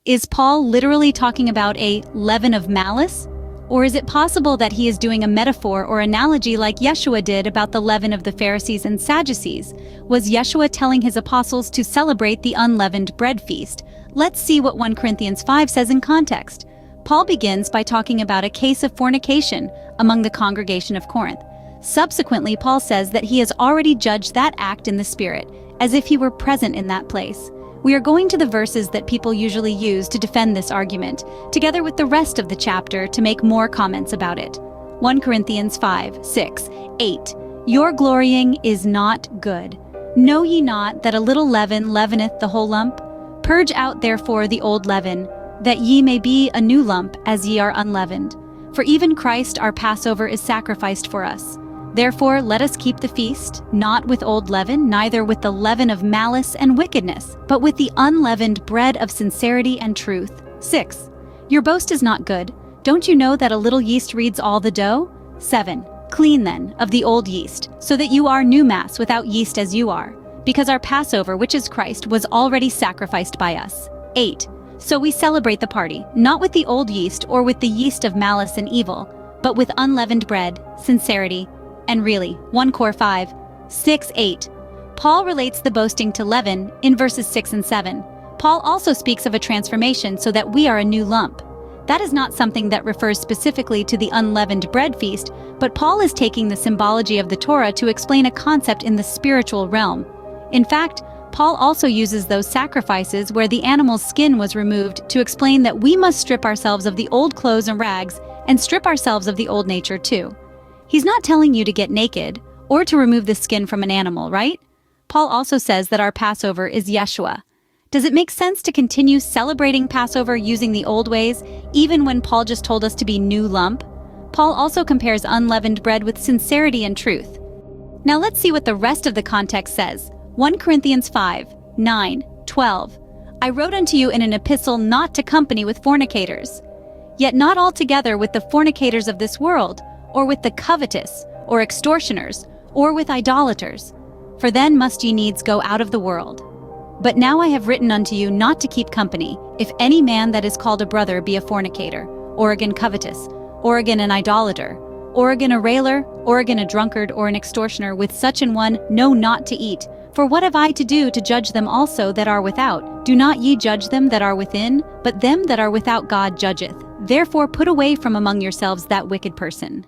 Is Paul literally talking about a leaven of malice? Or is it possible that he is doing a metaphor or analogy like Yeshua did about the leaven of the Pharisees and Sadducees? Was Yeshua telling his apostles to celebrate the unleavened bread feast? Let's see what 1 Corinthians 5 says in context. Paul begins by talking about a case of fornication among the congregation of Corinth. Subsequently, Paul says that he has already judged that act in the Spirit, as if he were present in that place. We are going to the verses that people usually use to defend this argument, together with the rest of the chapter to make more comments about it. 1 Corinthians 5, 6, 8. Your glorying is not good. Know ye not that a little leaven leaveneth the whole lump? Purge out therefore the old leaven, that ye may be a new lump, as ye are unleavened. For even Christ our Passover is sacrificed for us. Therefore let us keep the feast, not with old leaven, neither with the leaven of malice and wickedness, but with the unleavened bread of sincerity and truth. 6. Your boast is not good. Don't you know that a little yeast reeds all the dough? 7. Clean then of the old yeast, so that you are new mass without yeast as you are, because our Passover, which is Christ, was already sacrificed by us. 8. So we celebrate the party, not with the old yeast or with the yeast of malice and evil, but with unleavened bread, sincerity, and really, 1 Cor 5, 6, 8. Paul relates the boasting to leaven in verses 6 and 7. Paul also speaks of a transformation so that we are a new lump. That is not something that refers specifically to the unleavened bread feast, but Paul is taking the symbology of the Torah to explain a concept in the spiritual realm. In fact, Paul also uses those sacrifices where the animal's skin was removed to explain that we must strip ourselves of the old clothes and rags and strip ourselves of the old nature too. He's not telling you to get naked or to remove the skin from an animal, right? Paul also says that our Passover is Yeshua. Does it make sense to continue celebrating Passover using the old ways, even when Paul just told us to be new lump? Paul also compares unleavened bread with sincerity and truth. Now let's see what the rest of the context says. 1 Corinthians 5, 9, 12. I wrote unto you in an epistle not to company with fornicators, yet not altogether with the fornicators of this world, or with the covetous, or extortioners, or with idolaters. For then must ye needs go out of the world. But now I have written unto you not to keep company, if any man that is called a brother be a fornicator, or again covetous, or again an idolater, or again a railer, or again a drunkard, or an extortioner, with such an one know not to eat. For what have I to do to judge them also that are without? Do not ye judge them that are within, but them that are without God judgeth. Therefore put away from among yourselves that wicked person.